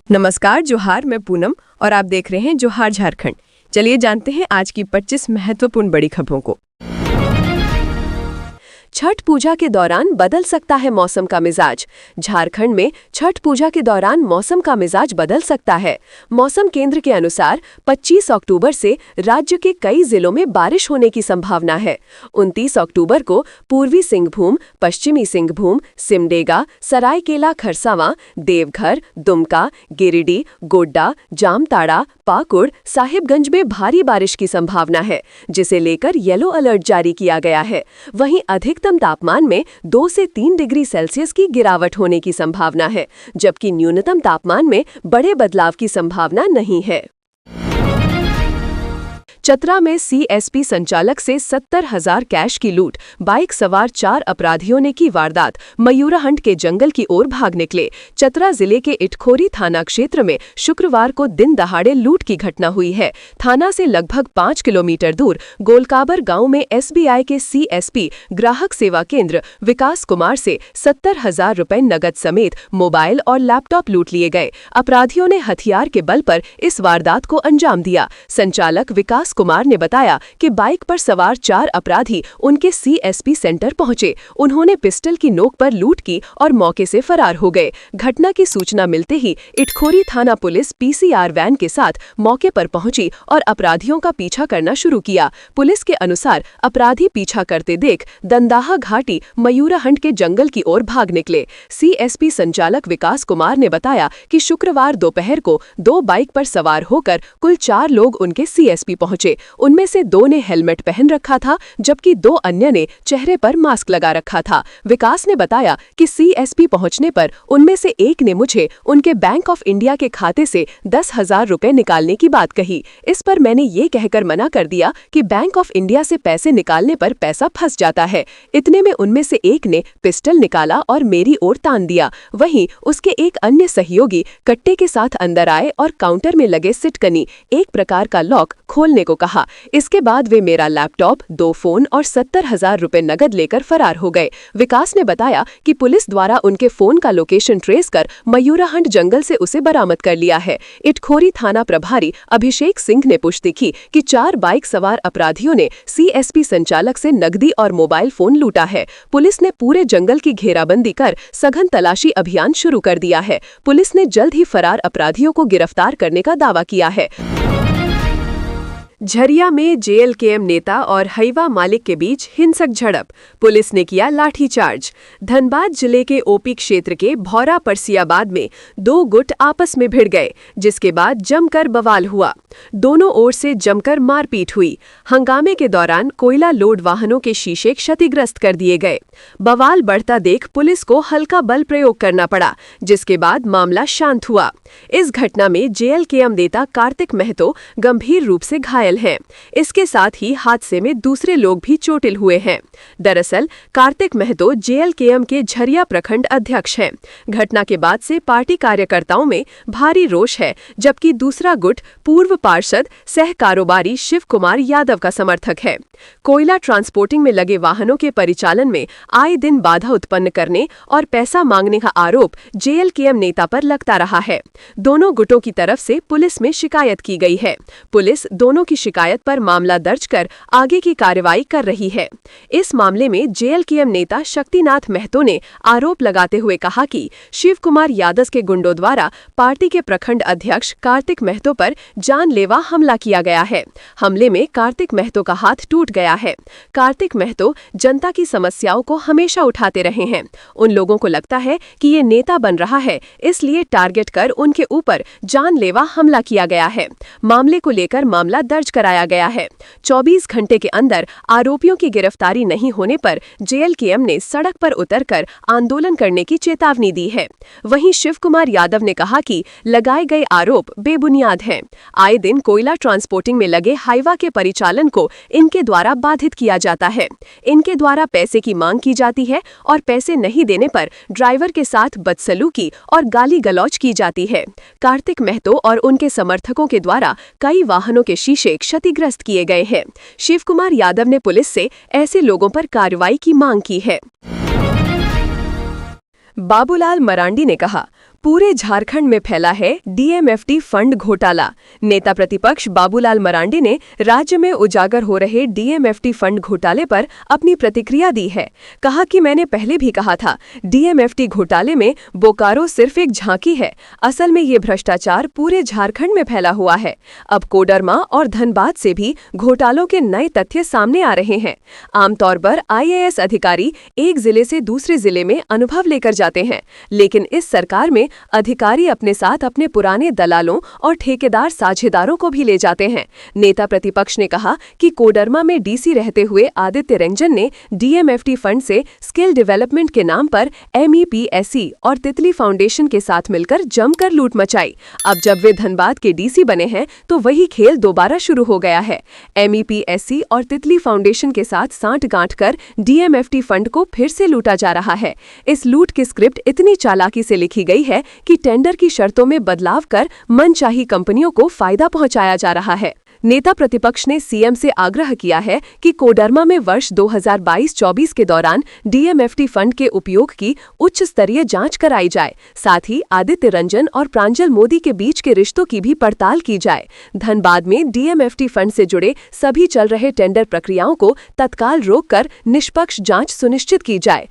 नमस्कार, जोहार। मैं पूनम और आप देख रहे हैं जोहार झारखंड। चलिए जानते हैं आज की 25 महत्वपूर्ण बड़ी खबरों को। छठ पूजा के दौरान बदल सकता है मौसम का मिजाज। झारखंड में छठ पूजा के दौरान मौसम का मिजाज बदल सकता है। मौसम केंद्र के अनुसार 25 अक्टूबर से राज्य के कई जिलों में बारिश होने की संभावना है। 29 अक्टूबर को पूर्वी सिंहभूम, पश्चिमी सिंहभूम, सिमडेगा, सरायकेला खरसावां, देवघर, दुमका, गिरिडीह, गोड्डा, जामताड़ा, पाकुड़, साहिबगंज में भारी बारिश की संभावना है, जिसे लेकर येलो अलर्ट जारी किया गया है। वहीं अधिकतम तापमान में 2 से 3 डिग्री सेल्सियस की गिरावट होने की संभावना है, जबकि न्यूनतम तापमान में बड़े बदलाव की संभावना नहीं है। चतरा में सीएसपी संचालक से 70,000 कैश की लूट। बाइक सवार 4 अपराधियों ने की वारदात। मयूराहंड के जंगल की ओर भाग निकले। चतरा जिले के इटखोरी थाना क्षेत्र में शुक्रवार को दिन दहाड़े लूट की घटना हुई है। थाना से लगभग 5 किलोमीटर दूर गोलकाबर गांव में एसबीआई के सीएसपी ग्राहक सेवा केंद्र विकास कुमार से 70,000 रुपए नगद समेत मोबाइल और लैपटॉप लूट लिए गए। अपराधियों ने हथियार के बल पर इस वारदात को अंजाम दिया। संचालक विकास कुमार ने बताया कि बाइक पर सवार 4 अपराधी उनके सीएसपी सेंटर पहुंचे। उन्होंने पिस्टल की नोक पर लूट की और मौके से फरार हो गए। घटना की सूचना मिलते ही इटखोरी थाना पुलिस पीसीआर वैन के साथ मौके पर पहुंची और अपराधियों का पीछा करना शुरू किया। पुलिस के अनुसार अपराधी पीछा करते देख दंदाहा घाटी मयूराहंड के जंगल की ओर भाग निकले। सीएसपी संचालक विकास कुमार ने बताया कि शुक्रवार दोपहर को 2 बाइक पर सवार होकर कुल 4 लोग उनके सीएसपी पहुंचे। उनमें से 2 ने हेलमेट पहन रखा था, जबकि 2 अन्य ने चेहरे पर मास्क लगा रखा था। विकास ने बताया कि सीएसपी पहुंचने पर उनमें से एक ने मुझे उनके बैंक ऑफ इंडिया के खाते से 10,000 रुपए निकालने की बात कही। इस पर मैंने ये कहकर मना कर दिया कि बैंक ऑफ इंडिया से पैसे निकालने पर पैसा फंस जाता है। इतने में उनमें से एक ने पिस्टल निकाला और मेरी ओर तान दिया। वहीं उसके एक अन्य सहयोगी कट्टे के साथ अंदर आए और काउंटर में लगे सिटकनी, एक प्रकार का लॉक, खोलने को कहा। इसके बाद वे मेरा लैपटॉप, 2 फोन और 70,000 रुपए नगद लेकर फरार हो गए। विकास ने बताया कि पुलिस द्वारा उनके फोन का लोकेशन ट्रेस कर मयूराहंड जंगल से उसे बरामद कर लिया है। इटखोरी थाना प्रभारी अभिषेक सिंह ने पुष्टि की कि 4 बाइक सवार अपराधियों ने सीएसपी संचालक से नकदी और मोबाइल फोन लूटा है। पुलिस ने पूरे जंगल की घेराबंदी कर सघन तलाशी अभियान शुरू कर दिया है। पुलिस ने जल्द ही फरार अपराधियों को गिरफ्तार करने का दावा किया है। झरिया में जेएलकेएम नेता और हाईवा मालिक के बीच हिंसक झड़प। पुलिस ने किया लाठीचार्ज। धनबाद जिले के ओपी क्षेत्र के भौरा परसियाबाद में 2 गुट आपस में भिड़ गए, जिसके बाद जमकर बवाल हुआ। दोनों ओर से जमकर मारपीट हुई। हंगामे के दौरान कोयला लोड वाहनों के शीशे क्षतिग्रस्त कर दिए गए। बवाल बढ़ता देख पुलिस को हल्का बल प्रयोग करना पड़ा, जिसके बाद मामला शांत हुआ। इस घटना में जेएलकेएम नेता कार्तिक महतो गंभीर रूप से घायल हैं। इसके साथ ही हादसे में दूसरे लोग भी चोटिल हुए हैं। दरअसल कार्तिक महतो जेएलकेएम के झरिया प्रखंड अध्यक्ष हैं। घटना के बाद से पार्टी कार्यकर्ताओं में भारी रोष है, जबकि दूसरा गुट पूर्व पार्षद सह कारोबारी शिव कुमार यादव का समर्थक है। कोयला ट्रांसपोर्टिंग में लगे वाहनों के परिचालन में आए दिन बाधा उत्पन्न करने और पैसा मांगने का आरोप जेएलकेएम नेता पर लगता रहा है। दोनों गुटों की तरफ से पुलिस में शिकायत की गई है। पुलिस दोनों की शिकायत पर मामला दर्ज कर आगे की कार्रवाई कर रही है। इस मामले में जेएलकेएम नेता शक्तिनाथ महतो ने आरोप लगाते हुए कहा कि शिव कुमार यादव के गुंडों द्वारा पार्टी के प्रखंड अध्यक्ष कार्तिक महतो पर जानलेवा हमला किया गया है। हमले में कार्तिक महतो का हाथ टूट गया है। कार्तिक महतो जनता की समस्याओं को हमेशा उठाते रहे हैं। उन लोगों को लगता है कि ये नेता बन रहा है, इसलिए टारगेट कर उनके ऊपर जानलेवा हमला किया गया है। मामले को लेकर मामला दर्ज कराया गया है। 24 घंटे के अंदर आरोपियों की गिरफ्तारी नहीं होने पर जेएलकेएम ने सड़क पर उतरकर आंदोलन करने की चेतावनी दी है। वहीं शिव कुमार यादव ने कहा कि लगाए गए आरोप बेबुनियाद हैं। आए दिन कोयला ट्रांसपोर्टिंग में लगे हाईवा के परिचालन को इनके द्वारा बाधित किया जाता है। इनके द्वारा पैसे की मांग की जाती है और पैसे नहीं देने पर ड्राइवर के साथ बदसलूकी और गाली गलौज की जाती है। कार्तिक महतो और उनके समर्थकों के द्वारा कई वाहनों के शीशे क्षतिग्रस्त किए गए हैं। शिव कुमार यादव ने पुलिस से ऐसे लोगों पर कार्रवाई की मांग की है। बाबूलाल मरांडी ने कहा, पूरे झारखंड में फैला है डीएमएफटी फंड घोटाला। नेता प्रतिपक्ष बाबूलाल मरांडी ने राज्य में उजागर हो रहे डीएमएफटी फंड घोटाले पर अपनी प्रतिक्रिया दी है। कहा कि मैंने पहले भी कहा था, डीएमएफटी घोटाले में बोकारो सिर्फ एक झांकी है, असल में ये भ्रष्टाचार पूरे झारखंड में फैला हुआ है। अब कोडरमा और धनबाद से भी घोटालों के नए तथ्य सामने आ रहे हैं। आमतौर पर आईएएस अधिकारी एक जिले से दूसरे जिले में अनुभव लेकर जाते हैं, लेकिन इस सरकार में अधिकारी अपने साथ अपने पुराने दलालों और ठेकेदार साझेदारों को भी ले जाते हैं। नेता प्रतिपक्ष ने कहा कि कोडरमा में डीसी रहते हुए आदित्य रंजन ने डीएमएफटी फंड से स्किल डेवलपमेंट के नाम पर एमईपीएससी और तितली फाउंडेशन के साथ मिलकर जमकर लूट मचाई। अब जब वे धनबाद के डीसी बने हैं तो वही खेल दोबारा शुरू हो गया है। एमईपीएससी और तितली फाउंडेशन के साथ सांठ-गांठ कर डीएमएफटी फंड को फिर से लूटा जा रहा है। इस लूट की स्क्रिप्ट इतनी चालाकी से लिखी गई है कि टेंडर की शर्तों में बदलाव कर मनचाही कंपनियों को फायदा पहुंचाया जा रहा है। नेता प्रतिपक्ष ने सीएम से आग्रह किया है कि कोडरमा में वर्ष 2022-24 के दौरान डीएमएफटी फंड के उपयोग की उच्च स्तरीय जांच कराई जाए। साथ ही आदित्य रंजन और प्रांजल मोदी के बीच के रिश्तों की भी पड़ताल की जाए। धनबाद में डीएमएफटी फंड से जुड़े सभी चल रहे टेंडर प्रक्रियाओं को तत्काल रोककर निष्पक्ष जांच सुनिश्चित की जाए।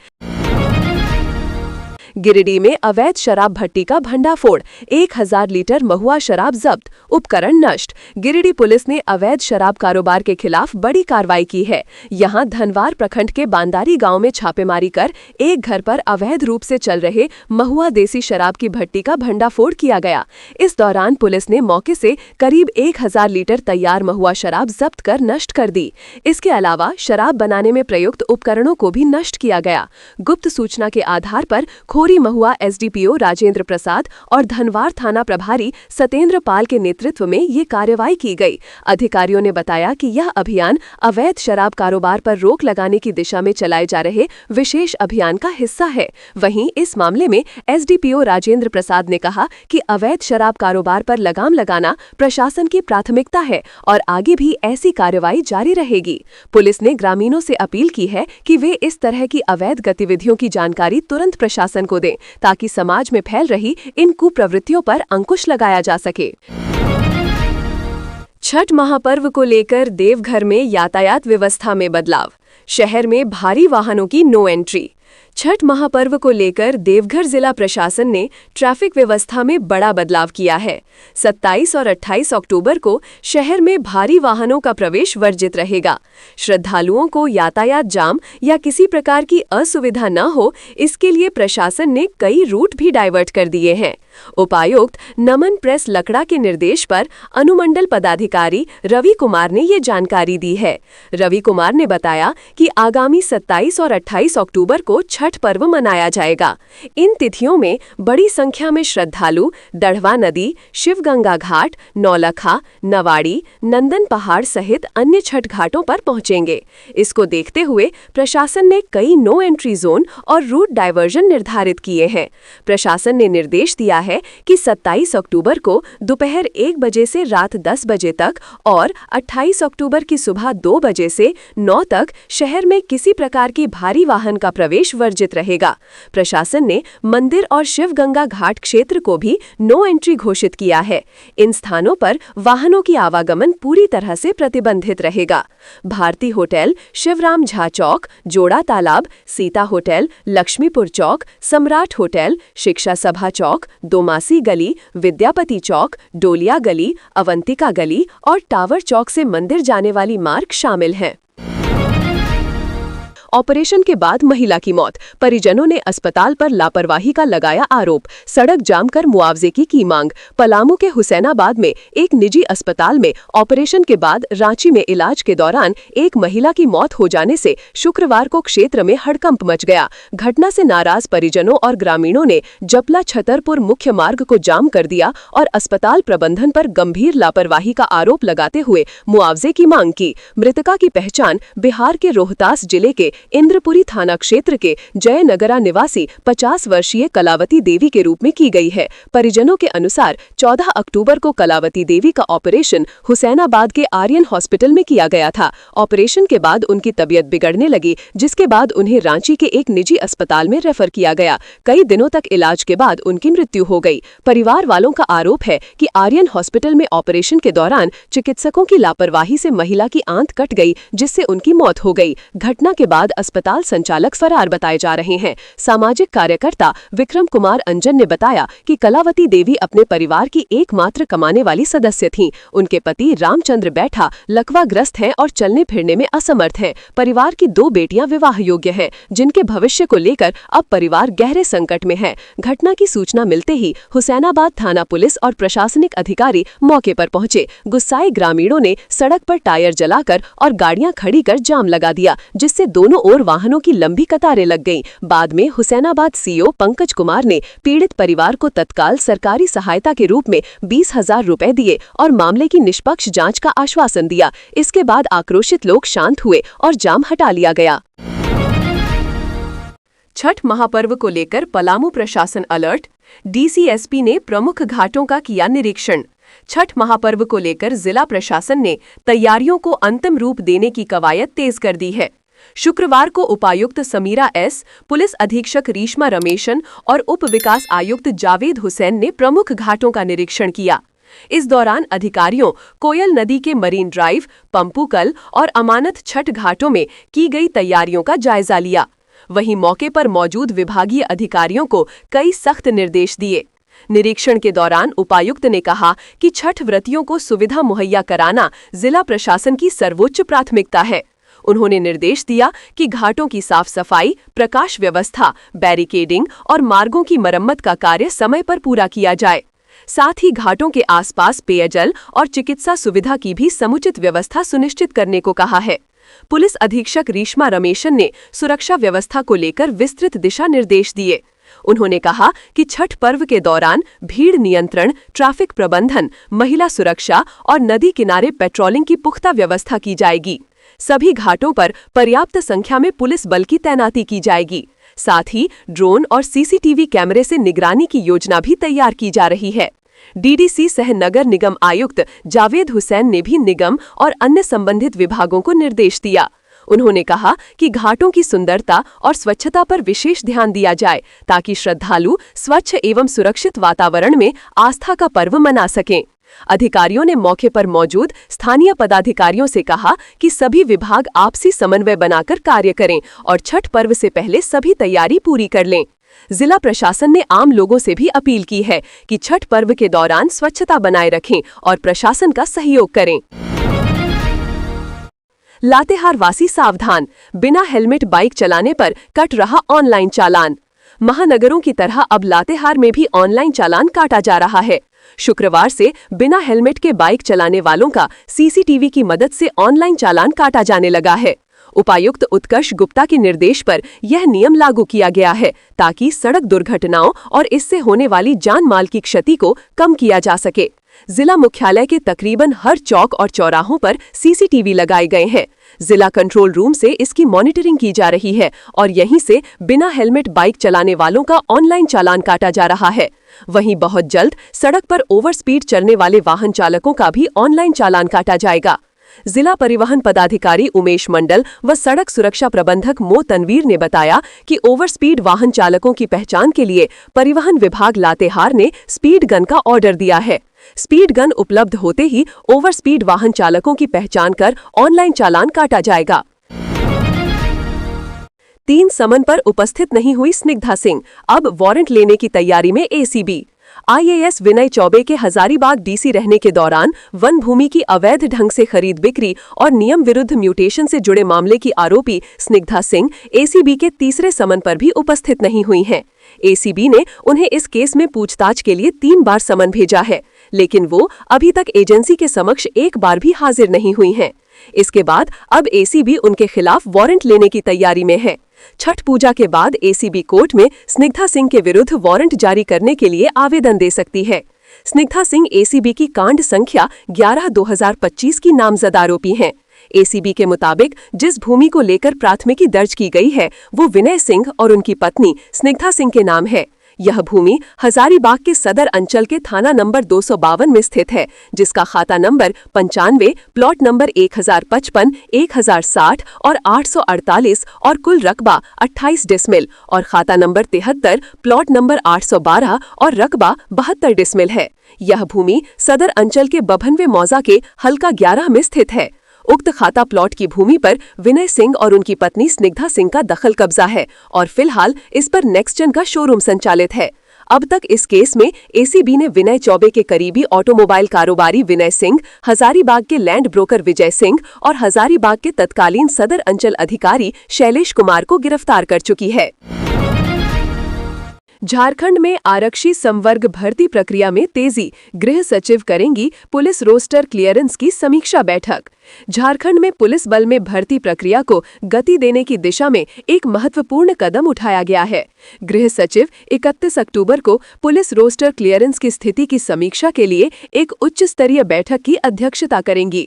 गिरिडीह में अवैध शराब भट्टी का भंडाफोड़, 1000 लीटर महुआ शराब जब्त, उपकरण नष्ट। गिरिडीह पुलिस ने अवैध शराब कारोबार के खिलाफ बड़ी कार्रवाई की है। यहां धनवार प्रखंड के बांदारी गांव में छापेमारी कर एक घर पर अवैध रूप से चल रहे महुआ देसी शराब की भट्टी का भंडाफोड़ किया गया। इस दौरान पुलिस ने मौके से करीब 1000 लीटर तैयार महुआ शराब जब्त कर नष्ट कर दी। इसके अलावा शराब बनाने में प्रयुक्त उपकरणों को भी नष्ट किया गया। गुप्त सूचना के आधार पर महुआ एसडीपीओ राजेंद्र प्रसाद और धनवार थाना प्रभारी सतेंद्र पाल के नेतृत्व में ये कार्रवाई की गई। अधिकारियों ने बताया कि यह अभियान अवैध शराब कारोबार पर रोक लगाने की दिशा में चलाए जा रहे विशेष अभियान का हिस्सा है। वहीं इस मामले में एसडीपीओ राजेंद्र प्रसाद ने कहा कि अवैध शराब कारोबार पर लगाम लगाना प्रशासन की प्राथमिकता है और आगे भी ऐसी कार्रवाई जारी रहेगी। पुलिस ने ग्रामीणों से अपील की है कि वे इस तरह की अवैध गतिविधियों की जानकारी तुरंत प्रशासन को दें, ताकि समाज में फैल रही इन कुप्रवृत्तियों पर अंकुश लगाया जा सके। छठ महापर्व को लेकर देवघर में यातायात व्यवस्था में बदलाव, शहर में भारी वाहनों की नो एंट्री। छठ महापर्व को लेकर देवघर जिला प्रशासन ने ट्रैफिक व्यवस्था में बड़ा बदलाव किया है। 27 और 28 अक्टूबर को शहर में भारी वाहनों का प्रवेश वर्जित रहेगा। श्रद्धालुओं को यातायात जाम या किसी प्रकार की असुविधा न हो, इसके लिए प्रशासन ने कई रूट भी डाइवर्ट कर दिए हैं। उपायुक्त नमन प्रेस लकड़ा के निर्देश पर अनुमंडल पदाधिकारी रवि कुमार ने ये जानकारी दी है। रवि कुमार ने बताया कि आगामी 27 और 28 अक्टूबर को छठ पर्व मनाया जाएगा। इन तिथियों में बड़ी संख्या में श्रद्धालु दढ़वा नदी, शिवगंगा घाट, नौलखा, नवाड़ी, नंदन पहाड़ सहित अन्य छठ घाटों पर पहुंचेंगे। इसको देखते हुए प्रशासन ने कई नो एंट्री जोन और रूट डायवर्जन निर्धारित किए हैं। प्रशासन ने निर्देश दिया है कि 27 अक्टूबर को दोपहर 1 बजे से रात 10 बजे तक और 28 अक्टूबर की सुबह 2 बजे से 9 तक शहर में किसी प्रकार की भारी वाहन का प्रवेश वर्जित रहेगा। प्रशासन ने मंदिर और शिवगंगा घाट क्षेत्र को भी नो एंट्री घोषित किया है। इन स्थानों पर वाहनों की आवागमन पूरी तरह से प्रतिबंधित रहेगा। भारती होटल, शिवराम झा चौक, जोड़ा तालाब, सीता होटल, लक्ष्मीपुर चौक, सम्राट होटल, शिक्षा सभा चौक, दोमासी गली, विद्यापति चौक, डोलिया गली, अवंतिका गली और टावर चौक से मंदिर जाने वाली मार्ग शामिल हैं। ऑपरेशन के बाद महिला की मौत, परिजनों ने अस्पताल पर लापरवाही का लगाया आरोप, सड़क जाम कर मुआवजे की मांग। पलामू के हुसैनाबाद में एक निजी अस्पताल में ऑपरेशन के बाद रांची में इलाज के दौरान एक महिला की मौत हो जाने से शुक्रवार को क्षेत्र में हड़कंप मच गया। घटना से नाराज परिजनों और ग्रामीणों ने जपला छतरपुर मुख्य मार्ग को जाम कर दिया और अस्पताल प्रबंधन पर गंभीर लापरवाही का आरोप लगाते हुए मुआवजे की मांग की। मृतका की पहचान बिहार के रोहतास जिले के इंद्रपुरी थाना क्षेत्र के जयनगरा निवासी 50 वर्षीय कलावती देवी के रूप में की गई है। परिजनों के अनुसार 14 अक्टूबर को कलावती देवी का ऑपरेशन हुसैनाबाद के आर्यन हॉस्पिटल में किया गया था। ऑपरेशन के बाद उनकी तबीयत बिगड़ने लगी, जिसके बाद उन्हें रांची के एक निजी अस्पताल में रेफर किया गया। कई दिनों तक इलाज के बाद उनकी मृत्यु हो गई। परिवार वालों का आरोप है कि आर्यन हॉस्पिटल में ऑपरेशन के दौरान चिकित्सकों की लापरवाही से महिला की आंत कट गई, जिससे उनकी मौत हो गई। घटना के बाद अस्पताल संचालक फरार बताए जा रहे हैं। सामाजिक कार्यकर्ता विक्रम कुमार अंजन ने बताया कि कलावती देवी अपने परिवार की एकमात्र कमाने वाली सदस्य थीं। उनके पति रामचंद्र बैठा लकवाग्रस्त हैं और चलने फिरने में असमर्थ हैं। परिवार की 2 बेटियां विवाह योग्य हैं, जिनके भविष्य को लेकर अब परिवार गहरे संकट में है। घटना की सूचना मिलते ही हुसैनाबाद थाना पुलिस और प्रशासनिक अधिकारी मौके पर पहुंचे। गुस्साए ग्रामीणों ने सड़क पर टायर जलाकर और गाड़ियां खड़ी कर जाम लगा दिया, जिससे दोनों ओर वाहनों की लंबी कतारें लग गईं। बाद में हुसैनाबाद सीओ पंकज कुमार ने पीड़ित परिवार को तत्काल सरकारी सहायता के रूप में 20,000 रुपए दिए और मामले की निष्पक्ष जांच का आश्वासन दिया। इसके बाद आक्रोशित लोग शांत हुए और जाम हटा लिया गया। छठ महापर्व को लेकर पलामू प्रशासन अलर्ट। डीसीएसपी ने प्रमुख घाटों का किया निरीक्षण। छठ महापर्व को लेकर जिला प्रशासन ने तैयारियों को अंतिम रूप देने की कवायद तेज कर दी है। शुक्रवार को उपायुक्त समीरा एस, पुलिस अधीक्षक रीश्मा रमेशन और उप विकास आयुक्त जावेद हुसैन ने प्रमुख घाटों का निरीक्षण किया। इस दौरान अधिकारियों कोयल नदी के मरीन ड्राइव, पंपूकल और अमानत छठ घाटों में की गई तैयारियों का जायजा लिया। वहीं मौके पर मौजूद विभागीय अधिकारियों को कई सख्त निर्देश दिए। निरीक्षण के दौरान उपायुक्त ने कहा कि छठ व्रतियों को सुविधा मुहैया कराना जिला प्रशासन की सर्वोच्च प्राथमिकता है। उन्होंने निर्देश दिया कि घाटों की साफ सफाई, प्रकाश व्यवस्था, बैरिकेडिंग और मार्गों की मरम्मत का कार्य समय पर पूरा किया जाए। साथ ही घाटों के आसपास पेयजल और चिकित्सा सुविधा की भी समुचित व्यवस्था सुनिश्चित करने को कहा है। पुलिस अधीक्षक रीश्मा रमेशन ने सुरक्षा व्यवस्था को लेकर विस्तृत दिशा निर्देश दिए। उन्होंने कहा कि छठ पर्व के दौरान भीड़ नियंत्रण, ट्रैफिक प्रबंधन, महिला सुरक्षा और नदी किनारे पेट्रोलिंग की पुख्ता व्यवस्था की जाएगी। सभी घाटों पर पर्याप्त संख्या में पुलिस बल की तैनाती की जाएगी। साथ ही ड्रोन और सीसीटीवी कैमरे से निगरानी की योजना भी तैयार की जा रही है। डीडीसी सह नगर निगम आयुक्त जावेद हुसैन ने भी निगम और अन्य संबंधित विभागों को निर्देश दिया। उन्होंने कहा कि घाटों की सुंदरता और स्वच्छता पर विशेष ध्यान दिया जाए, ताकि श्रद्धालु स्वच्छ एवं सुरक्षित वातावरण में आस्था का पर्व मना सकें। अधिकारियों ने मौके पर मौजूद स्थानीय पदाधिकारियों से कहा कि सभी विभाग आपसी समन्वय बनाकर कार्य करें और छठ पर्व से पहले सभी तैयारी पूरी कर लें। जिला प्रशासन ने आम लोगों से भी अपील की है कि छठ पर्व के दौरान स्वच्छता बनाए रखें और प्रशासन का सहयोग करें। लातेहार वासी सावधान, बिना हेलमेट बाइक चलाने पर कट रहा ऑनलाइन चालान। महानगरों की तरह अब लातेहार में भी ऑनलाइन चालान काटा जा रहा है। शुक्रवार से बिना हेलमेट के बाइक चलाने वालों का सीसीटीवी की मदद से ऑनलाइन चालान काटा जाने लगा है। उपायुक्त उत्कर्ष गुप्ता के निर्देश पर यह नियम लागू किया गया है, ताकि सड़क दुर्घटनाओं और इससे होने वाली जान माल की क्षति को कम किया जा सके। जिला मुख्यालय के तकरीबन हर चौक और चौराहों पर सीसीटीवी लगाए गए हैं। जिला कंट्रोल रूम से इसकी मॉनिटरिंग की जा रही है और यहीं से बिना हेलमेट बाइक चलाने वालों का ऑनलाइन चालान काटा जा रहा है। वहीं बहुत जल्द सड़क पर ओवर स्पीड चलने वाले वाहन चालकों का भी ऑनलाइन चालान काटा जाएगा। जिला परिवहन पदाधिकारी उमेश मंडल व सड़क सुरक्षा प्रबंधक मो तनवीर ने बताया कि ओवर स्पीड वाहन चालकों की पहचान के लिए परिवहन विभाग लातेहार ने स्पीड गन का ऑर्डर दिया है। स्पीड गन उपलब्ध होते ही ओवर स्पीड वाहन चालकों की पहचान कर ऑनलाइन चालान काटा जाएगा। 3 समन पर उपस्थित नहीं हुई स्निग्धा सिंह, अब वारंट लेने की तैयारी में एसीबी। आईएएस विनय चौबे के हजारीबाग डीसी रहने के दौरान वन भूमि की अवैध ढंग से खरीद बिक्री और नियम विरुद्ध म्यूटेशन से जुड़े मामले की आरोपी स्निग्धा सिंह एसीबी के तीसरे समन पर भी उपस्थित नहीं हुई हैं। एसीबी ने उन्हें इस केस में पूछताछ के लिए 3 बार समन भेजा है, लेकिन वो अभी तक एजेंसी के समक्ष एक बार भी हाजिर नहीं हुई हैं। इसके बाद अब एसीबी उनके खिलाफ वारंट लेने की तैयारी में है। छठ पूजा के बाद एसीबी कोर्ट में स्निग्धा सिंह के विरुद्ध वारंट जारी करने के लिए आवेदन दे सकती है। स्निग्धा सिंह एसीबी की कांड संख्या 11/2025 की नामजद आरोपी हैं। एसीबी के मुताबिक जिस भूमि को लेकर प्राथमिकी दर्ज की गई है वो विनय सिंह और उनकी पत्नी स्निग्धा सिंह के नाम है। यह भूमि हजारीबाग के सदर अंचल के थाना नंबर 252 में स्थित है, जिसका खाता नंबर 95, प्लॉट नंबर 1055, 1060 और 848 और कुल रकबा 28 डिसमिल और खाता नंबर 73, प्लॉट नंबर 812 और रकबा 72 डिसमिल है। यह भूमि सदर अंचल के बभनवे मौजा के हल्का 11 में स्थित है। उक्त खाता प्लॉट की भूमि पर विनय सिंह और उनकी पत्नी स्निग्धा सिंह का दखल कब्जा है और फिलहाल इस पर नेक्स्टजन का शोरूम संचालित है। अब तक इस केस में एसीबी ने विनय चौबे के करीबी ऑटोमोबाइल कारोबारी विनय सिंह, हजारीबाग के लैंड ब्रोकर विजय सिंह और हजारीबाग के तत्कालीन सदर अंचल अधिकारी शैलेश कुमार को गिरफ्तार कर चुकी है। झारखंड में आरक्षी संवर्ग भर्ती प्रक्रिया में तेजी, गृह सचिव करेंगी पुलिस रोस्टर क्लियरेंस की समीक्षा बैठक। झारखंड में पुलिस बल में भर्ती प्रक्रिया को गति देने की दिशा में एक महत्वपूर्ण कदम उठाया गया है। गृह सचिव 31 अक्टूबर को पुलिस रोस्टर क्लियरेंस की स्थिति की समीक्षा के लिए एक उच्च स्तरीय बैठक की अध्यक्षता करेंगी।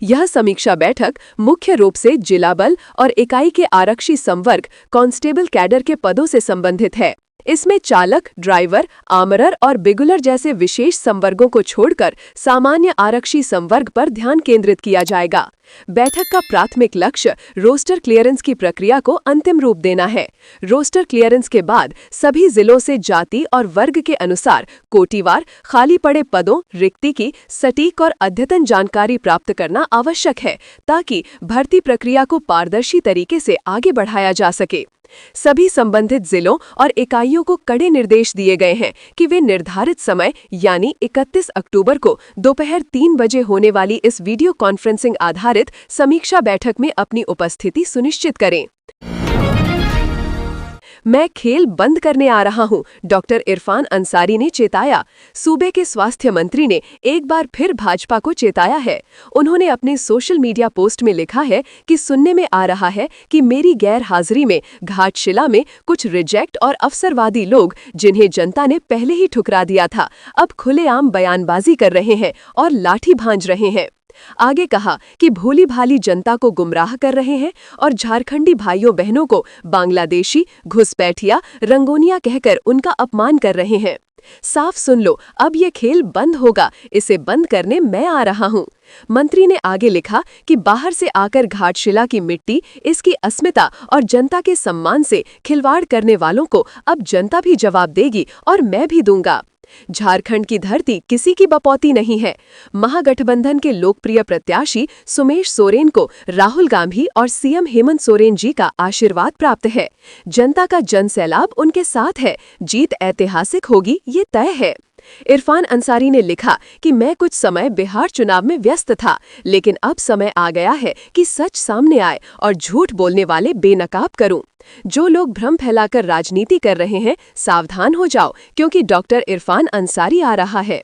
यह समीक्षा बैठक मुख्य रूप से जिला बल और इकाई के आरक्षी संवर्ग कांस्टेबल कैडर के पदों से संबंधित है। इसमें चालक, ड्राइवर, आर्मरर और बिगुलर जैसे विशेष संवर्गों को छोड़कर सामान्य आरक्षी संवर्ग पर ध्यान केंद्रित किया जाएगा। बैठक का प्राथमिक लक्ष्य रोस्टर क्लियरेंस की प्रक्रिया को अंतिम रूप देना है। रोस्टर क्लियरेंस के बाद सभी जिलों से जाति और वर्ग के अनुसार कोटिवार खाली पड़े पदों, रिक्ति की सटीक और अद्यतन जानकारी प्राप्त करना आवश्यक है, ताकि भर्ती प्रक्रिया को पारदर्शी तरीके से आगे बढ़ाया जा सके। सभी संबंधित जिलों और इकाइयों को कड़े निर्देश दिए गए हैं कि वे निर्धारित समय यानी 31 अक्टूबर को दोपहर 3 बजे होने वाली इस वीडियो कॉन्फ्रेंसिंग आधारित समीक्षा बैठक में अपनी उपस्थिति सुनिश्चित करें। मैं खेल बंद करने आ रहा हूं, डॉक्टर इरफान अंसारी ने चेताया। सूबे के स्वास्थ्य मंत्री ने एक बार फिर भाजपा को चेताया है। उन्होंने अपने सोशल मीडिया पोस्ट में लिखा है कि सुनने में आ रहा है कि मेरी गैर हाजिरी में घाटशिला में कुछ रिजेक्ट और अवसरवादी लोग, जिन्हें जनता ने पहले ही ठुकरा दिया था, अब खुलेआम बयानबाजी कर रहे हैं और लाठी भांज रहे हैं। आगे कहा कि भोली भाली जनता को गुमराह कर रहे हैं और झारखंडी भाइयों बहनों को बांग्लादेशी, घुसपैठिया, रंगोनिया कहकर उनका अपमान कर रहे हैं। साफ सुन लो, अब ये खेल बंद होगा, इसे बंद करने मैं आ रहा हूं। मंत्री ने आगे लिखा कि बाहर से आकर घाटशिला की मिट्टी, इसकी अस्मिता और जनता के सम्मान से खिलवाड़ करने वालों को अब जनता भी जवाब देगी और मैं भी दूंगा। झारखंड की धरती किसी की बपौती नहीं है। महागठबंधन के लोकप्रिय प्रत्याशी सुमेश सोरेन को राहुल गांधी और सीएम हेमंत सोरेन जी का आशीर्वाद प्राप्त है। जनता का जनसैलाब उनके साथ है। जीत ऐतिहासिक होगी, ये तय है। इरफान अंसारी ने लिखा कि मैं कुछ समय बिहार चुनाव में व्यस्त था, लेकिन अब समय आ गया है कि सच सामने आए और झूठ बोलने वाले बेनकाब करूं। जो लोग भ्रम फैलाकर राजनीति कर रहे हैं, सावधान हो जाओ, क्योंकि डॉक्टर इरफान अंसारी आ रहा है।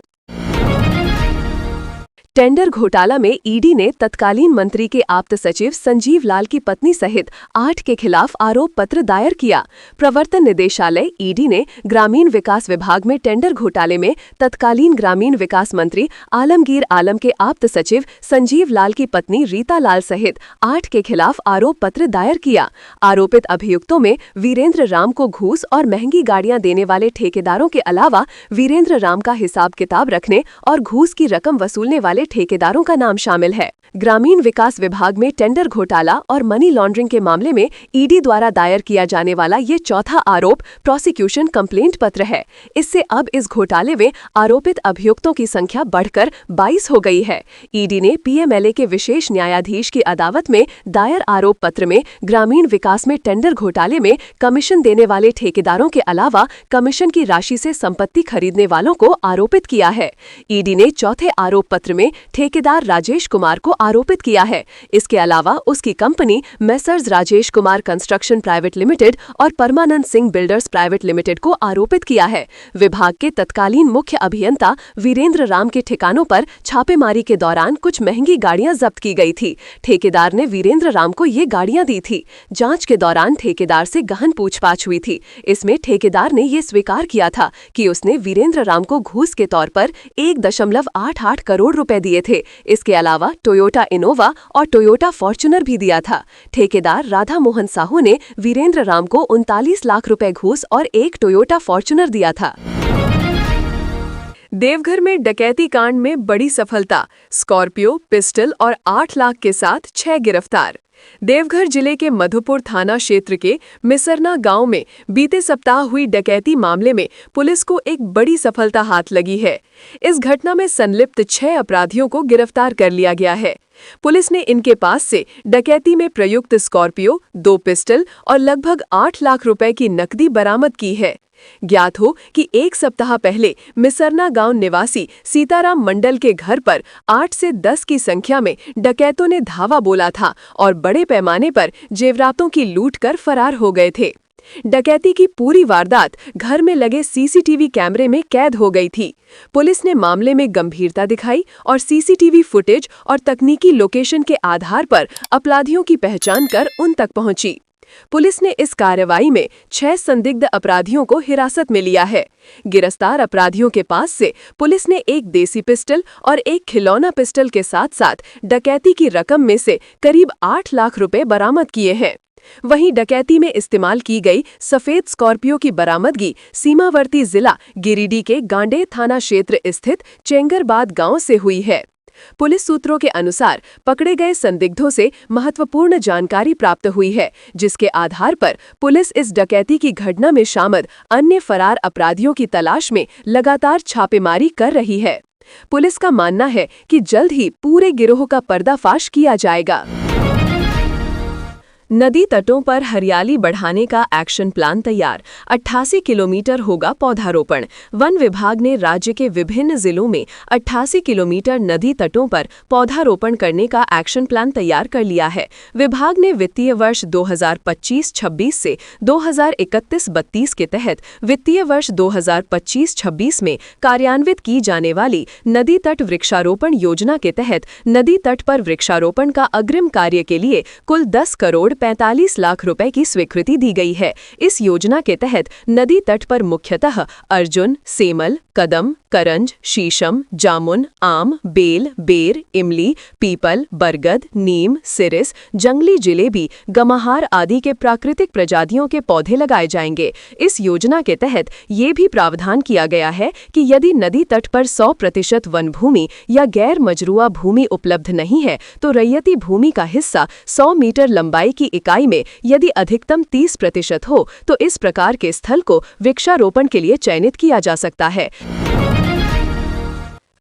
टेंडर घोटाला में ईडी ने तत्कालीन मंत्री के आप्त सचिव संजीव लाल की पत्नी सहित 8 के खिलाफ आरोप पत्र दायर किया। प्रवर्तन निदेशालय ईडी ने ग्रामीण विकास विभाग में टेंडर घोटाले में तत्कालीन ग्रामीण विकास मंत्री आलमगीर आलम के आप्त सचिव संजीव लाल की पत्नी रीता लाल सहित 8 के खिलाफ आरोप पत्र दायर किया। आरोपित अभियुक्तों में वीरेंद्र राम को घूस और महंगी गाड़ियां देने वाले ठेकेदारों के अलावा वीरेंद्र राम का हिसाब किताब रखने और घूस की रकम वसूलने वाले ठेकेदारों का नाम शामिल है। ग्रामीण विकास विभाग में टेंडर घोटाला और मनी लॉन्ड्रिंग के मामले में ईडी द्वारा दायर किया जाने वाला ये चौथा आरोप प्रोसिक्यूशन कंप्लेंट पत्र है। इससे अब इस घोटाले में आरोपित अभियुक्तों की संख्या बढ़कर 22 हो गई है। ईडी ने पीएमएलए के विशेष न्यायाधीश की अदालत में दायर आरोप पत्र में ग्रामीण विकास में टेंडर घोटाले में कमीशन देने वाले ठेकेदारों के अलावा कमीशन की राशि से संपत्ति खरीदने वालों को आरोपित किया है। ईडी ने चौथे आरोप पत्र में ठेकेदार राजेश कुमार को आरोपित किया है। इसके अलावा उसकी company messrs Rajesh Kumar construction private limited और परमानंद सिंह बिल्डर्स प्राइवेट लिमिटेड को आरोपित किया है। विभाग के तत्कालीन मुख्य अभियंता वीरेंद्र राम के ठिकानों पर छापेमारी के दौरान कुछ महंगी गाड़ियां जब्त की गई थी। ठेकेदार ने वीरेंद्र राम को ये गाड़ियां दी थी। जांच के दौरान ठेकेदार से गहन पूछताछ हुई थी। इसमें ठेकेदार ने ये स्वीकार किया था कि उसने वीरेंद्र राम को घूस के तौर पर 1.88 करोड़ रुपए दिए थे। इसके अलावा टोयोटा इनोवा और टोयोटा फॉर्च्यूनर भी दिया था। ठेकेदार राधा मोहन साहू ने वीरेंद्र राम को 39 लाख रुपए घूस और एक टोयोटा फॉर्च्यूनर दिया था। देवघर में डकैती कांड में बड़ी सफलता, स्कॉर्पियो, पिस्टल और 8 लाख के साथ 6 गिरफ्तार। देवघर जिले के मधुपुर थाना क्षेत्र के मिसरना गांव में बीते सप्ताह हुई डकैती मामले में पुलिस को एक बड़ी सफलता हाथ लगी है। इस घटना में संलिप्त 6 अपराधियों को गिरफ्तार कर लिया गया है। पुलिस ने इनके पास से डकैती में प्रयुक्त स्कॉर्पियो, 2 पिस्टल और लगभग 8 लाख रुपए की नकदी बरामद की है। ज्ञात हो कि एक सप्ताह पहले मिसरना गांव निवासी सीताराम मंडल के घर पर 8 से 10 की संख्या में डकैतों ने धावा बोला था और बड़े पैमाने पर जेवरातों की लूट कर फरार हो गए थे। डकैती की पूरी वारदात घर में लगे सीसीटीवी कैमरे में कैद हो गई थी। पुलिस ने मामले में गंभीरता दिखाई और सीसीटीवी फुटेज और तकनीकी लोकेशन के आधार पर अपराधियों की पहचान कर उन तक पहुंची। पुलिस ने इस कार्रवाई में 6 संदिग्ध अपराधियों को हिरासत में लिया है। गिरफ्तार अपराधियों के पास से पुलिस ने एक देसी पिस्टल और एक खिलौना पिस्टल के साथ साथ डकैती की रकम में से करीब 8 लाख रुपए बरामद किए हैं। वहीं डकैती में इस्तेमाल की गई सफेद स्कॉर्पियो की बरामदगी सीमावर्ती जिला गिरिडीह के गांडेय थाना क्षेत्र स्थित चेंगरबाद गांव से हुई है। पुलिस सूत्रों के अनुसार पकड़े गए संदिग्धों से महत्वपूर्ण जानकारी प्राप्त हुई है, जिसके आधार पर पुलिस इस डकैती की घटना में शामिल अन्य फरार अपराधियों की तलाश में लगातार छापेमारी कर रही है। पुलिस का मानना है कि जल्द ही पूरे गिरोह का पर्दाफाश किया जाएगा। नदी तटों पर हरियाली बढ़ाने का एक्शन प्लान तैयार, 88 किलोमीटर होगा पौधारोपण। वन विभाग ने राज्य के विभिन्न जिलों में 88 किलोमीटर नदी तटों पर पौधारोपण करने का एक्शन प्लान तैयार कर लिया है। विभाग ने वित्तीय वर्ष 2025-26 से 2031-32 के तहत वित्तीय वर्ष 2025-26 में कार्यान्वित की जाने वाली नदी तट वृक्षारोपण योजना के तहत नदी तट पर वृक्षारोपण का अग्रिम कार्य के लिए कुल 10 करोड़ 45 लाख रुपए की स्वीकृति दी गई है। इस योजना के तहत नदी तट पर मुख्यतः अर्जुन, सेमल, कदम, करंज, शीशम, जामुन, आम, बेल, बेर, इमली, पीपल, बरगद, नीम, सिरिस, जंगली जिलेबी, गमाहार आदि के प्राकृतिक प्रजातियों के पौधे लगाए जाएंगे। इस योजना के तहत ये भी प्रावधान किया गया है कि यदि नदी तट पर 100% वन भूमि या गैर मजरूआ भूमि उपलब्ध नहीं है तो रैयती भूमि का हिस्सा 100 मीटर लंबाई की इकाई में यदि अधिकतम 30% हो तो इस प्रकार के स्थल को वृक्षारोपण के लिए चयनित किया जा सकता है।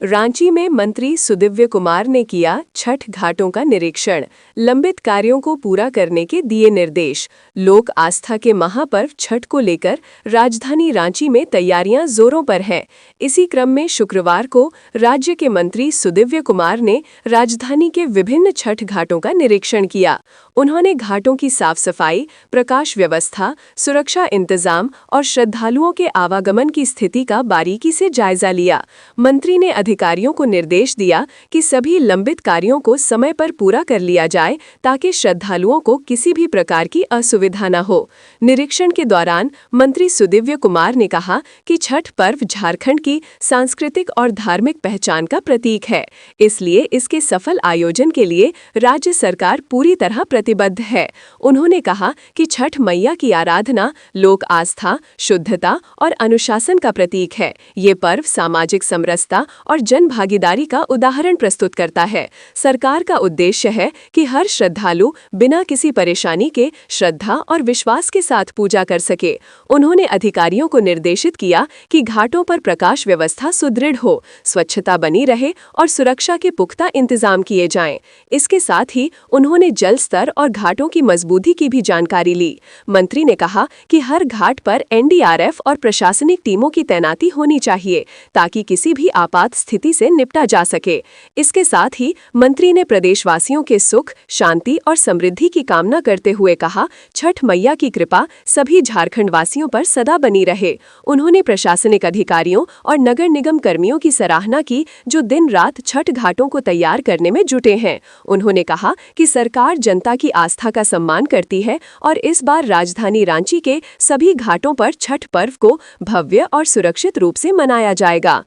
रांची में मंत्री सुदिव्य कुमार ने किया छठ घाटों का निरीक्षण, लंबित कार्यों को पूरा करने के दिए निर्देश। लोक आस्था के महापर्व छठ को लेकर राजधानी रांची में तैयारियां जोरों पर हैं। इसी क्रम में शुक्रवार को राज्य के मंत्री सुदिव्य कुमार ने राजधानी के विभिन्न छठ घाटों का निरीक्षण किया। उन्होंने घाटों की साफ सफाई, प्रकाश व्यवस्था, सुरक्षा इंतजाम और श्रद्धालुओं के आवागमन की स्थिति का बारीकी से जायजा लिया। मंत्री ने अधिकारियों को निर्देश दिया कि सभी लंबित कार्यों को समय पर पूरा कर लिया जाए ताकि श्रद्धालुओं को किसी भी प्रकार की असुविधा न हो। निरीक्षण के दौरान मंत्री सुदिव्य कुमार ने कहा कि छठ पर्व झारखंड की सांस्कृतिक और धार्मिक पहचान का प्रतीक है, इसलिए इसके सफल आयोजन के लिए राज्य सरकार पूरी तरह प्रतिबद्ध है। उन्होंने कहा कि छठ मैया की आराधना लोक आस्था, शुद्धता और अनुशासन का प्रतीक है। ये पर्व सामाजिक समरसता और जन भागीदारी का उदाहरण प्रस्तुत करता है। सरकार का उद्देश्य है कि हर श्रद्धालु बिना किसी परेशानी के श्रद्धा और विश्वास के साथ पूजा कर सके। उन्होंने अधिकारियों को निर्देशित किया कि घाटों पर प्रकाश व्यवस्था सुदृढ़ हो, स्वच्छता बनी रहे और सुरक्षा के पुख्ता इंतजाम किए जाएं। इसके साथ ही उन्होंने जल स्तर और घाटों की मजबूती की भी जानकारी ली। मंत्री ने कहा कि हर घाट पर एनडीआरएफ और प्रशासनिक टीमों की तैनाती होनी चाहिए ताकि किसी भी आपात स्थिति से निपटा जा सके। इसके साथ ही मंत्री ने प्रदेशवासियों के सुख, शांति और समृद्धि की कामना करते हुए कहा, छठ मैया की कृपा सभी झारखंड वासियों पर सदा बनी रहे। उन्होंने प्रशासनिक अधिकारियों और नगर निगम कर्मियों की सराहना की जो दिन रात छठ घाटों को तैयार करने में जुटे हैं। उन्होंने कहा कि सरकार जनता की आस्था का सम्मान करती है और इस बार राजधानी रांची के सभी घाटों पर छठ पर्व को भव्य और सुरक्षित रूप से मनाया जाएगा।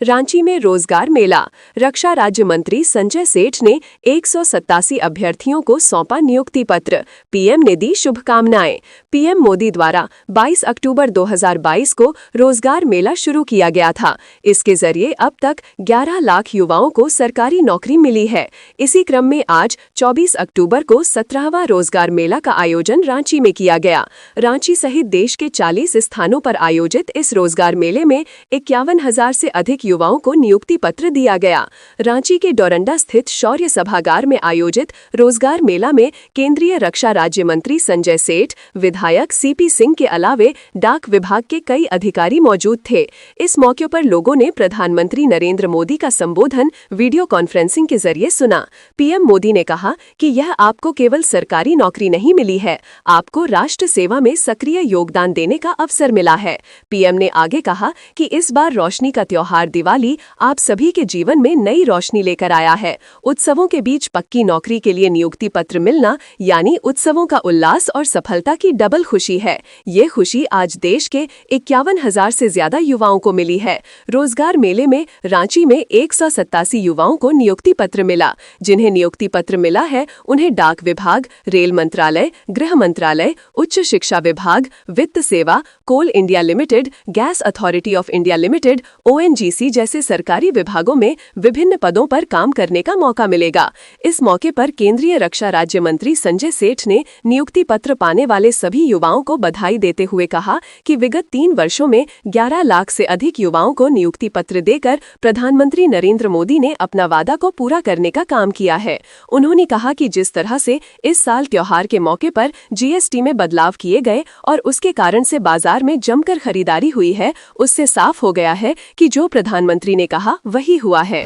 रांची में रोजगार मेला। रक्षा राज्य मंत्री संजय सेठ ने 187 अभ्यर्थियों को सौंपा नियुक्ति पत्र। पीएम ने दी शुभकामनाएं। पीएम मोदी द्वारा 22 अक्टूबर 2022 को रोजगार मेला शुरू किया गया था। इसके जरिए अब तक 11 लाख युवाओं को सरकारी नौकरी मिली है। इसी क्रम में आज 24 अक्टूबर को 17वां रोजगार मेला का आयोजन रांची में किया गया। रांची सहित देश के 40 स्थानों पर आयोजित इस रोजगार मेले में 51,000 से अधिक युवाओं को नियुक्ति पत्र दिया गया। रांची के डोरंडा स्थित शौर्य सभागार में आयोजित रोजगार मेला में केंद्रीय रक्षा राज्य मंत्री संजय सेठ, विधायक सीपी सिंह के अलावे डाक विभाग के कई अधिकारी मौजूद थे। इस मौके पर लोगों ने प्रधानमंत्री नरेंद्र मोदी का संबोधन वीडियो कॉन्फ्रेंसिंग के जरिए सुना। पीएम मोदी ने कहा कि यह आपको केवल सरकारी नौकरी नहीं मिली है, आपको राष्ट्र सेवा में सक्रिय योगदान देने का अवसर मिला है। पीएम ने आगे कहा कि इस बार रोशनी का त्योहार दिवाली आप सभी के जीवन में नई रोशनी लेकर आया है। उत्सवों के बीच पक्की नौकरी के लिए नियुक्ति पत्र मिलना यानी उत्सवों का उल्लास और सफलता की डबल खुशी है। ये खुशी आज देश के 51,000 से ज्यादा युवाओं को मिली है। रोजगार मेले में रांची में 187 युवाओं को नियुक्ति पत्र मिला। जिन्हें नियुक्ति पत्र मिला है उन्हें डाक विभाग, रेल मंत्रालय, गृह मंत्रालय, उच्च शिक्षा विभाग, वित्त सेवा, coal India limited, gas authority of India limited, ONGC जैसे सरकारी विभागों में विभिन्न पदों पर काम करने का मौका मिलेगा। इस मौके पर केंद्रीय रक्षा राज्य मंत्री संजय सेठ ने नियुक्ति पत्र पाने वाले सभी युवाओं को बधाई देते हुए कहा कि विगत 3 वर्षों में 11 लाख से अधिक युवाओं को नियुक्ति पत्र देकर प्रधानमंत्री नरेंद्र मोदी ने अपना वादा को पूरा करने का काम किया है। उन्होंने कहा कि जिस तरह से इस साल त्योहार के मौके पर जीएसटी में बदलाव किए गए और उसके कारण से बाजार में जमकर खरीदारी हुई है, उससे साफ हो गया है कि जो प्रधानमंत्री ने कहा वही हुआ है।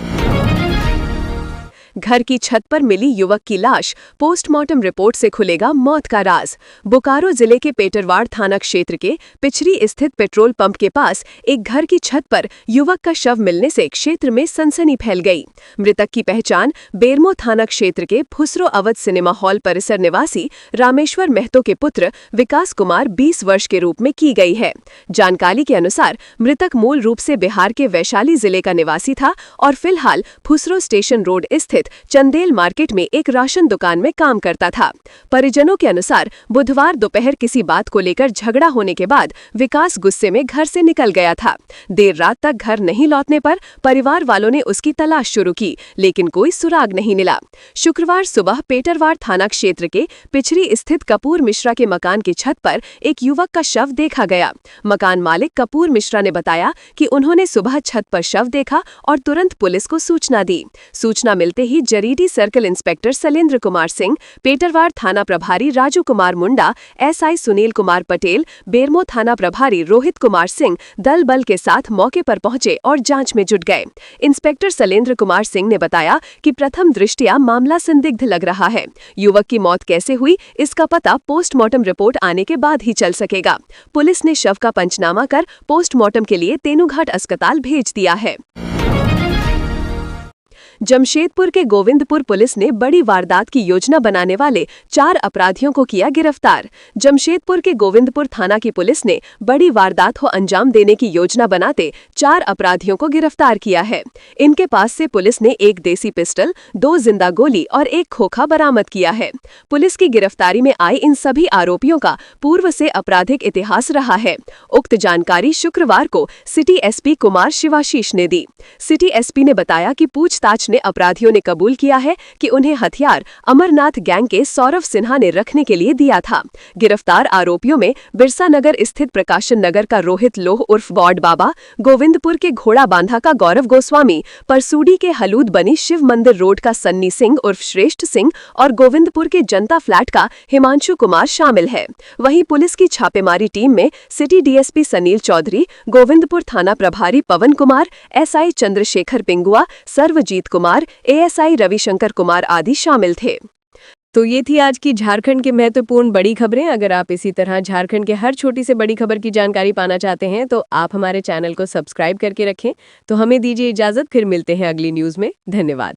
घर की छत पर मिली युवक की लाश, पोस्टमार्टम रिपोर्ट से खुलेगा मौत का राज। बोकारो जिले के पेटरवाड़ थाना क्षेत्र के पिछरी स्थित पेट्रोल पंप के पास एक घर की छत पर युवक का शव मिलने से क्षेत्र में सनसनी फैल गई। मृतक की पहचान बेरमो थाना क्षेत्र के फुसरो अवध सिनेमा हॉल परिसर निवासी रामेश्वर महतो के पुत्र विकास कुमार 20 वर्ष के रूप में की गई है। जानकारी के अनुसार मृतक मूल रूप से बिहार के वैशाली जिले का निवासी था और फिलहाल फुसरो स्टेशन रोड स्थित चंदेल मार्केट में एक राशन दुकान में काम करता था। परिजनों के अनुसार बुधवार दोपहर किसी बात को लेकर झगड़ा होने के बाद विकास गुस्से में घर से निकल गया था। देर रात तक घर नहीं लौटने पर परिवार वालों ने उसकी तलाश शुरू की, लेकिन कोई सुराग नहीं मिला। शुक्रवार सुबह पेटरवाड़ थाना क्षेत्र के पिछरी स्थित कपूर मिश्रा के मकान की छत पर एक युवक का शव देखा गया। मकान मालिक कपूर मिश्रा ने बताया कि उन्होंने सुबह छत पर शव देखा और तुरंत पुलिस को सूचना दी। सूचना मिलते ही जरीडी सर्कल इंस्पेक्टर शैलेंद्र कुमार सिंह, पेटरवाड़ थाना प्रभारी राजू कुमार मुंडा, एसआई सुनील कुमार पटेल, बेरमो थाना प्रभारी रोहित कुमार सिंह दल बल के साथ मौके पर पहुंचे और जांच में जुट गए। इंस्पेक्टर शैलेंद्र कुमार सिंह ने बताया कि प्रथम दृष्टया मामला संदिग्ध लग रहा है। युवक की मौत कैसे हुई इसका पता पोस्टमार्टम रिपोर्ट आने के बाद ही चल सकेगा। पुलिस ने शव का पंचनामा कर पोस्टमार्टम के लिए तेनुघाट अस्पताल भेज दिया है। जमशेदपुर के गोविंदपुर पुलिस ने बड़ी वारदात की योजना बनाने वाले 4 अपराधियों को किया गिरफ्तार। जमशेदपुर के गोविंदपुर थाना की पुलिस ने बड़ी वारदात को अंजाम देने की योजना बनाते 4 अपराधियों को गिरफ्तार किया है। इनके पास से पुलिस ने एक देसी पिस्टल, 2 जिंदा गोली और एक खोखा बरामद किया है। पुलिस की गिरफ्तारी में आए इन सभी आरोपियों का पूर्व से आपराधिक इतिहास रहा है। उक्त जानकारी शुक्रवार को सिटी एसपी कुमार शिवाशीष ने दी। सिटी एसपी ने बताया कि पूछताछ में अपराधियों ने कबूल किया है कि उन्हें हथियार अमरनाथ गैंग के सौरभ सिन्हा ने रखने के लिए दिया था। गिरफ्तार आरोपियों में बिरसा नगर स्थित प्रकाशन नगर का रोहित लोह उर्फ बॉड बाबा, गोविंदपुर के घोड़ा बांधा का गौरव गोस्वामी, परसूडी के हलूद बनी शिव मंदिर रोड का सन्नी सिंह उर्फ श्रेष्ठ सिंह और गोविंदपुर के जनता फ्लैट का हिमांशु कुमार शामिल है। वहीं पुलिस की छापेमारी टीम में सिटी डीएसपी सनील चौधरी, गोविंदपुर थाना प्रभारी पवन कुमार, एसआई चंद्रशेखर पिंगुआ, सर्वजीत कुमार, एएसआई रविशंकर कुमार आदि शामिल थे। तो ये थी आज की झारखंड के महत्वपूर्ण बड़ी खबरें। अगर आप इसी तरह झारखंड के हर छोटी से बड़ी खबर की जानकारी पाना चाहते हैं तो आप हमारे चैनल को सब्सक्राइब करके रखें। तो हमें दीजिए इजाजत, फिर मिलते हैं अगली न्यूज़ में। धन्यवाद।